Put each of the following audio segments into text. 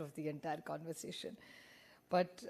of the entire conversation. But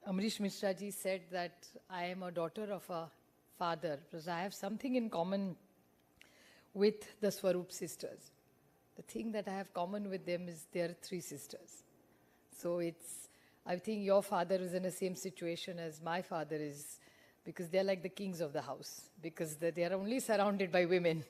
Amrish Mishra ji said that I am a daughter of a father, because I have something in common with the Swaroop sisters. The thing that I have common with them is they are three sisters. So I think your father is in the same situation as my father is, because they're like the kings of the house, because they are only surrounded by women.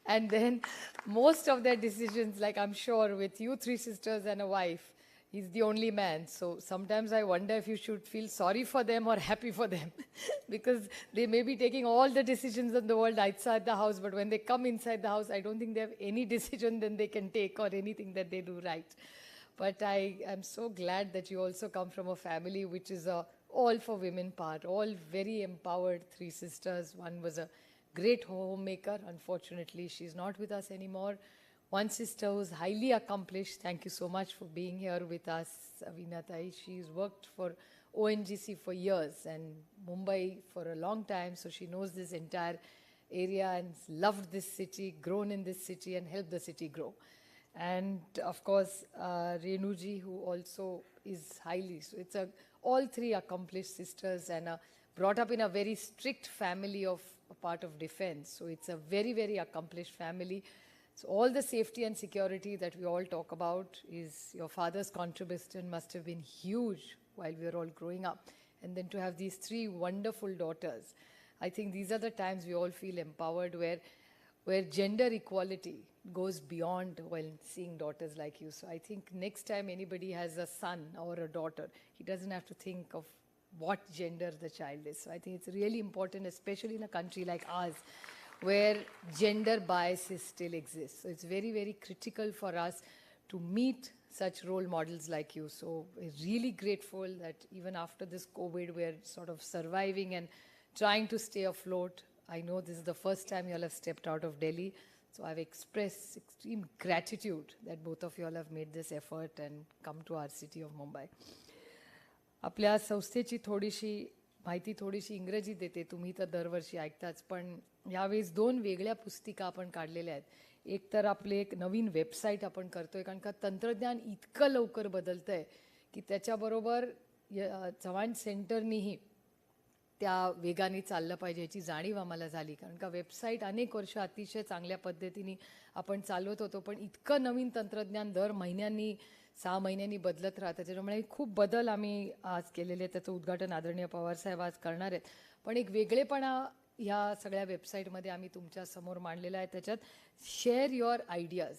And then most of their decisions, like I'm sure with you three sisters and a wife, he's the only man. So sometimes I wonder if you should feel sorry for them or happy for them, because they may be taking all the decisions in the world outside the house, but when they come inside the house, I don't think they have any decision that they can take or anything that they do right. But I am so glad that you also come from a family which is a all for women part, all very empowered three sisters. One was a great homemaker. Unfortunately, she's not with us anymore. One sister who's highly accomplished. Thank you so much for being here with us, Avinatai. She's worked for ONGC for years and Mumbai for a long time, so she knows this entire area and loved this city, grown in this city and helped the city grow. And of course, Renuji, who also is highly, so it's all three accomplished sisters and brought up in a very strict family of a part of defense. So it's a very, very accomplished family. So all the safety and security that we all talk about is your father's contribution must have been huge while we were all growing up. And then to have these three wonderful daughters, I think these are the times we all feel empowered, where gender equality goes beyond when seeing daughters like you. So I think next time anybody has a son or a daughter, he doesn't have to think of what gender the child is. So I think it's really important, especially in a country like ours, where gender biases still exist. So it's very, very critical for us to meet such role models like you. So we're really grateful that even after this COVID, we're sort of surviving and trying to stay afloat. I know this is the first time you all have stepped out of Delhi. So I've expressed extreme gratitude that both of you all have made this effort and come to our city of Mumbai. आपल्या संस्थेची माहिती थोडीशी इंग्रजीत देते, तुम्ही तर दरवर्षी ऐकताच, पण यावेळेस दोन वेगळ्या पुस्तिका आपण काढलेल्या आहेत. एक तर आपले एक नवीन वेबसाईट आपण करतोय, कारण का तंत्रज्ञान इतकं लवकर बदलतंय की त्याच्याबरोबर चव्हाण सेंटरनीही त्या वेगाने चाललं पाहिजे याची जाणीव आम्हाला झाली. कारण का वेबसाईट अनेक वर्ष अतिशय चांगल्या पद्धतीने आपण चालवत होतो, पण इतकं नवीन तंत्रज्ञान दर महिन्यांनी 6 महिन्यांनी बदलत राहतं. त्याच्यामुळे खूप बदल आम्ही आज केलेले आहेत. त्याचं उद्घाटन आदरणीय पवारसाहेब आज करणार आहेत. पण एक वेगळेपणा ह्या सगळ्या वेबसाईटमध्ये आम्ही तुमच्या समोर मांडलेला आहे. त्याच्यात शेअर युअर आयडियाज,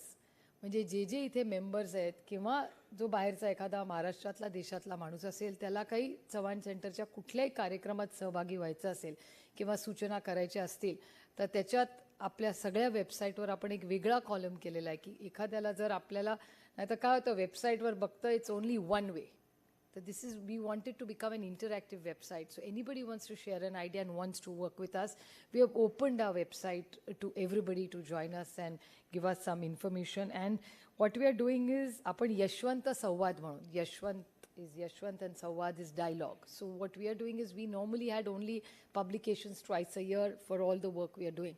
म्हणजे जे इथे मेंबर्स आहेत किंवा जो बाहेरचा एखादा महाराष्ट्रातला देशातला माणूस असेल, त्याला काही चव्हाण सेंटरच्या कुठल्याही कार्यक्रमात सहभागी व्हायचं असेल किंवा सूचना करायच्या असतील, तर त्याच्यात आपल्या सगळ्या वेबसाईटवर आपण एक वेगळा कॉलम केलेला आहे की एखाद्याला जर आपल्याला, नाही तर काय होतं वेबसाईटवर बघतं it's only one way. So we wanted to become an interactive website. So anybody wants to share an idea and wants to work with us, we have opened our website to everybody to join us and give us some information. And what we are doing is, आपण यशवंत संवाद म्हणून, Yashwant and Sawad is dialogue. So what we are doing is, we normally had only publications twice a year for all the work we are doing.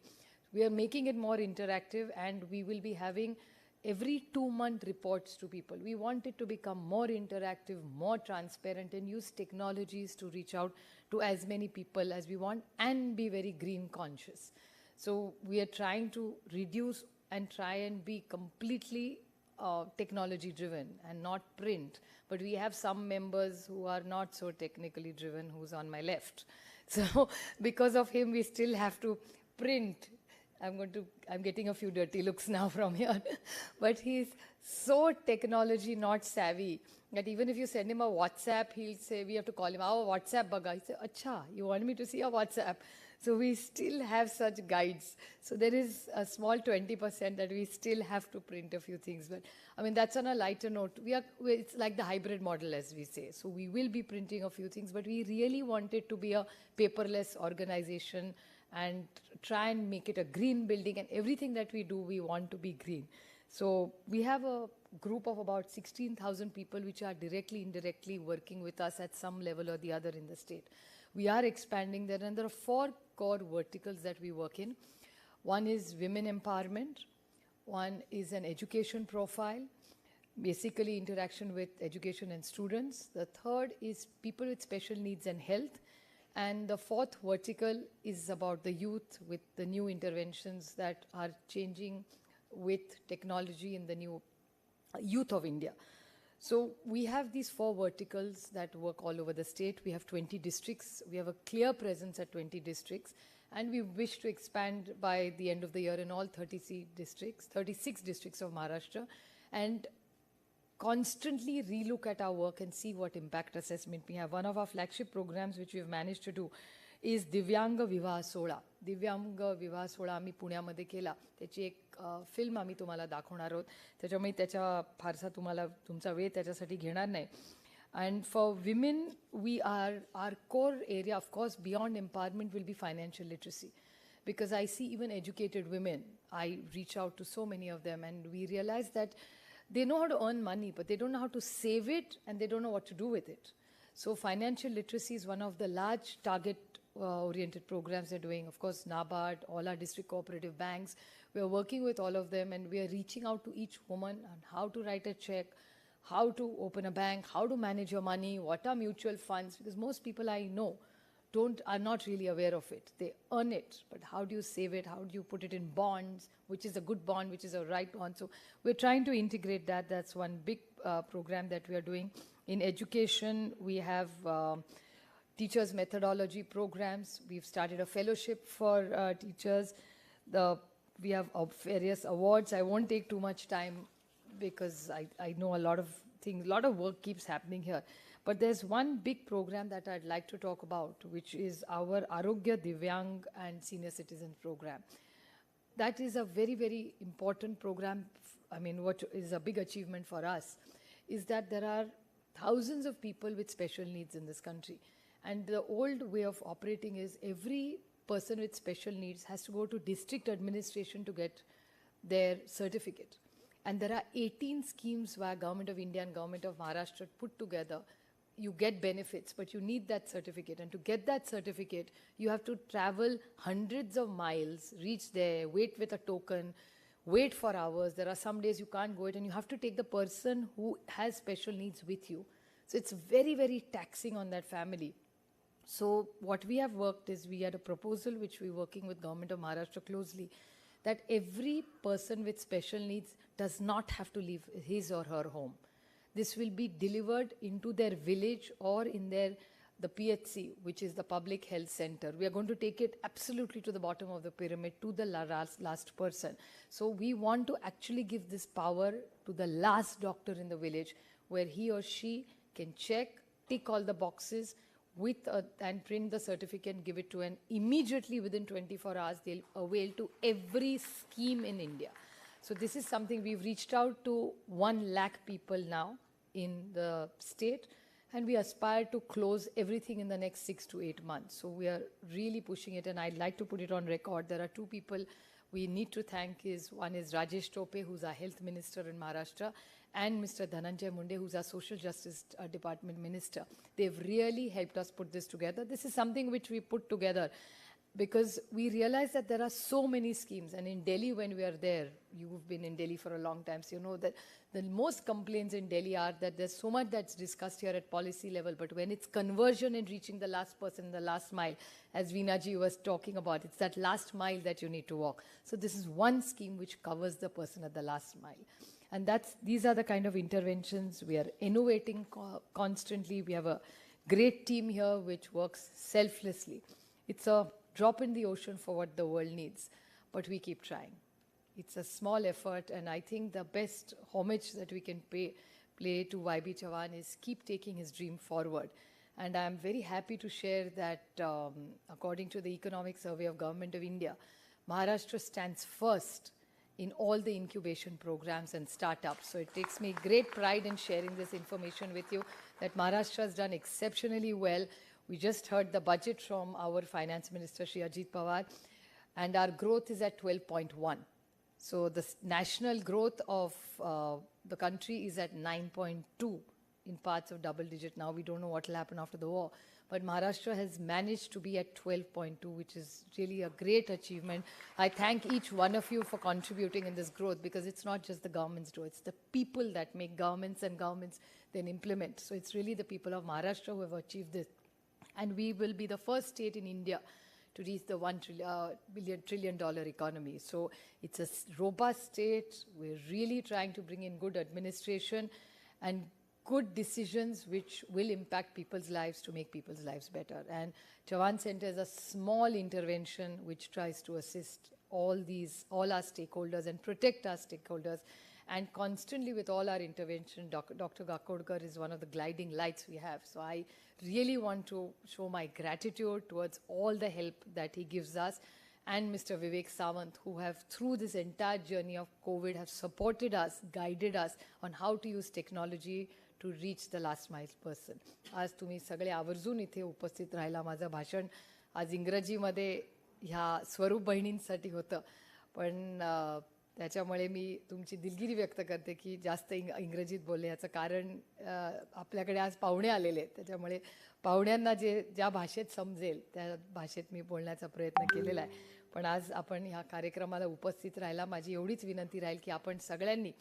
We are making it more interactive, and we will be having every 2-month reports to people. We want it to become more interactive, more transparent, and use technologies to reach out to as many people as we want and be very green conscious. So we are trying to reduce and try and be completely technology driven and not print. But we have some members who are not so technically driven, who's on my left. So because of him, we still have to print. I'm getting a few dirty looks now from here. But he's so technology not savvy that even if you send him a WhatsApp, he'll say, we have to call him, our WhatsApp baga. He say, acha, you want me to see a WhatsApp? So we still have such guides. So there is a small 20% that we still have to print a few things. But I mean, that's on a lighter note. It's like the hybrid model, as we say. So we will be printing a few things, but we really want it to be a paperless organization and try and make it a green building, and everything that we do, we want to be green. So we have a group of about 16,000 people which are directly, indirectly working with us at some level or the other in the state. We are expanding there, and there are 4 core verticals that we work in. One is women empowerment, one is an education profile, basically interaction with education and students. The third is people with special needs and health. And the fourth vertical is about the youth with the new interventions that are changing with technology in the new youth of India. So we have these four verticals that work all over the state. We have 20 districts. We have a clear presence at 20 districts. And we wish to expand by the end of the year in all 36 districts of Maharashtra, and constantly relook at our work and see what impact assessment we have. One of our flagship programs which we have managed to do is दिव्यांग विवाह सोहळा. दिव्यांग विवाह सोहळा आम्ही पुण्यामध्ये केला. त्याची एक फिल्म आम्ही तुम्हाला दाखवणार आहोत. त्याच्यामुळे त्याच्या फारसा तुमचा वेळ त्याच्यासाठी घेणार नाही. And for women, our core area, of course, beyond empowerment will be financial literacy. Because I see even educated women, I reach out to so many of them, and we realize that they know how to earn money, but they don't know how to save it, and they don't know what to do with it. So financial literacy is one of the large target-oriented programs they're doing. Of course, NABARD, all our district cooperative banks, we are working with all of them, and we are reaching out to each woman on how to write a check, how to open a bank, how to manage your money, what are mutual funds, because most people I know are not really aware of it. They earn it, but how do you save it? How do you put it in bonds? Which is a good bond, which is a right bond? So we're trying to integrate that. That's one big program that we are doing. In education, we have teachers' methodology programs. We've started a fellowship for teachers. We have various awards. I won't take too much time because I know a lot of things, a lot of work keeps happening here. But there's one big program that I'd like to talk about, which is our Arogya Divyang and Senior Citizen program. That is a very, very important program. I mean, what is a big achievement for us is that there are thousands of people with special needs in this country. And the old way of operating is every person with special needs has to go to district administration to get their certificate. And there are 18 schemes where Government of India and Government of Maharashtra put together. You get benefits, but you need that certificate. And to get that certificate, you have to travel hundreds of miles, reach there, wait with a token, wait for hours. There are some days you can't go it, and you have to take the person who has special needs with you. So it's very, very taxing on that family. So what we have worked is we had a proposal which we're working with Government of Maharashtra closely, that every person with special needs does not have to leave his or her home. This will be delivered into their village or in the PHC, which is the public health center. We are going to take it absolutely to the bottom of the pyramid, to the last person. So we want to actually give this power to the last doctor in the village, where he or she can check, tick all the boxes, and print the certificate, give it to, and immediately within 24 hours, they'll avail to every scheme in India. So this is something we've reached out to 1 lakh people now in the state, and we aspire to close everything in the next 6 to 8 months. So we are really pushing it, and I'd like to put it on record. There are two people we need to thank. One is Rajesh Tope, who's our health minister in Maharashtra, and Mr. Dhananjay Munde, who's our social justice department minister. They've really helped us put this together. This is something which we put together because we realize that there are so many schemes. And in Delhi, when we are there, you've been in Delhi for a long time, so you know that the most complaints in Delhi are that there's so much that's discussed here at policy level, but when it's conversion and reaching the last person, the last mile, as Veena-ji was talking about, it's that last mile that you need to walk. So this is one scheme which covers the person at the last mile. And these are the kind of interventions. We are innovating constantly. We have a great team here which works selflessly. It's a drop in the ocean for what the world needs, but we keep trying. It's a small effort, and I think the best homage that we can play to YB Chavan is keep taking his dream forward. And I'm very happy to share that according to the Economic Survey of Government of India, Maharashtra stands first in all the incubation programs and startups. So it takes me great pride in sharing this information with you, that Maharashtra has done exceptionally well. We just heard the budget from our Finance Minister, Shri Ajit Pawar, and our growth is at 12.1. So the national growth of the country is at 9.2. in parts of double digit. Now we don't know what will happen after the war. But Maharashtra has managed to be at 12.2, which is really a great achievement. I thank each one of you for contributing in this growth, because it's not just the governments do, it's the people that make governments, and governments then implement. So it's really the people of Maharashtra who have achieved this. And we will be the first state in India to reach the $1 trillion economy. So it's a robust state. We're really trying to bring in good administration and good decisions which will impact people's lives to make people's lives better. And Chavan Center is a small intervention which tries to assist all our stakeholders and protect our stakeholders. And constantly with all our intervention, Dr. Gakodkar is one of the guiding lights we have. So I really want to show my gratitude towards all the help that he gives us, and Mr. Vivek Sawant, who have through this entire journey of COVID have supported us, guided us on how to use technology to reach the last mile person. आज तुम्ही सगळे आवर्जून इथे उपस्थित राहिला. माझं भाषण आज इंग्रजीमध्ये ह्या स्वरूप बहिणींसाठी होतं, पण त्याच्यामुळे मी तुमची दिलगिरी व्यक्त करते की जास्त इंग्रजीत बोलले. याचं कारण आपल्याकडे आज पाहुणे आलेले आहेत, त्याच्यामुळे पाहुण्यांना ज्या भाषेत समजेल त्या भाषेत मी बोलण्याचा प्रयत्न केलेला आहे. पण आज आपण ह्या कार्यक्रमाला उपस्थित राहायला माझी एवढीच विनंती राहील की आपण सगळ्यांनी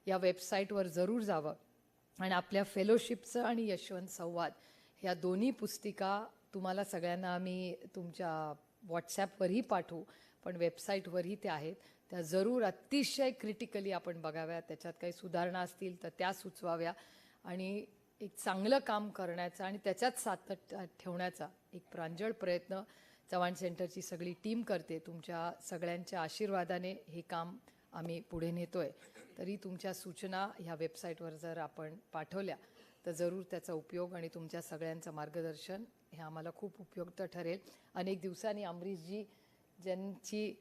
या वेबसाईटवर जरूर जावं आणि आपल्या फेलोशिपचं आणि यशवंत संवाद ह्या दोन्ही पुस्तिका तुम्हाला सगळ्यांना आम्ही तुमच्या व्हॉट्सॲपवरही पाठवू, पण वेबसाईटवरही त्या आहेत. त्या जरूर अतिशय क्रिटिकली आपण बघाव्या. त्याच्यात काही सुधारणा असतील तर त्या सुचवाव्या आणि एक चांगलं काम करण्याचा आणि त्याच्यात सातत्य ठेवण्याचा एक प्रांजळ प्रयत्न चव्हाण सेंटरची सगळी टीम करते. तुमच्या सगळ्यांच्या आशीर्वादाने हे काम आम्ही पुढे नेतोय. तरी तुमच्या सूचना ह्या वेबसाईटवर जर आपण पाठवल्या तर जरूर त्याचा उपयोग आणि तुमच्या सगळ्यांचं मार्गदर्शन हे आम्हाला खूप उपयुक्त ठरेल. अनेक दिवसांनी अमरीशजी ज्यांची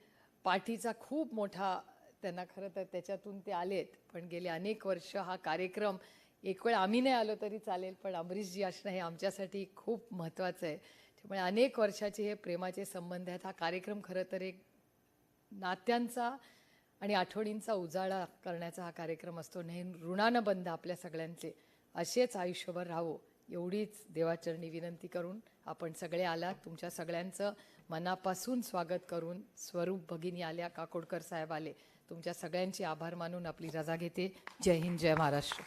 पाठीचा खूप मोठा त्यांना खरं तर त्याच्यातून ते आलेत, पण गेले अनेक वर्ष हा कार्यक्रम एक वेळ आम्ही नाही आलो तरी चालेल, पण अमरीशजी असणं हे आमच्यासाठी खूप महत्त्वाचं आहे. त्यामुळे अनेक वर्षाचे हे प्रेमाचे संबंध आहेत. हा कार्यक्रम खरं तर एक नात्यांचा आणि आठवणींचा उजाळा करण्याचा हा कार्यक्रम असतो. ऋणानं बंध आपल्या सगळ्यांचे असेच आयुष्यभर राहावो एवढीच देवाचरणी विनंती करून आपण सगळे आलात. तुमच्या सगळ्यांचं मनापासून स्वागत करून स्वरूप भगिनी आल्या, काकोडकर साहेब आले, तुमच्या सगळ्यांचे आभार मानून आपली रजा घेते. जय हिंद, जय महाराष्ट्र.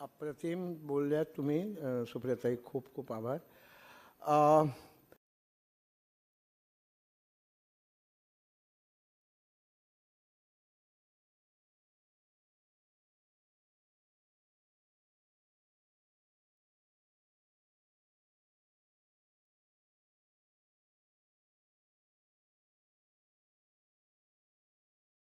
अप्रतिम बोलल्यात तुम्ही सुप्रियाताई, खूप खूप आभार.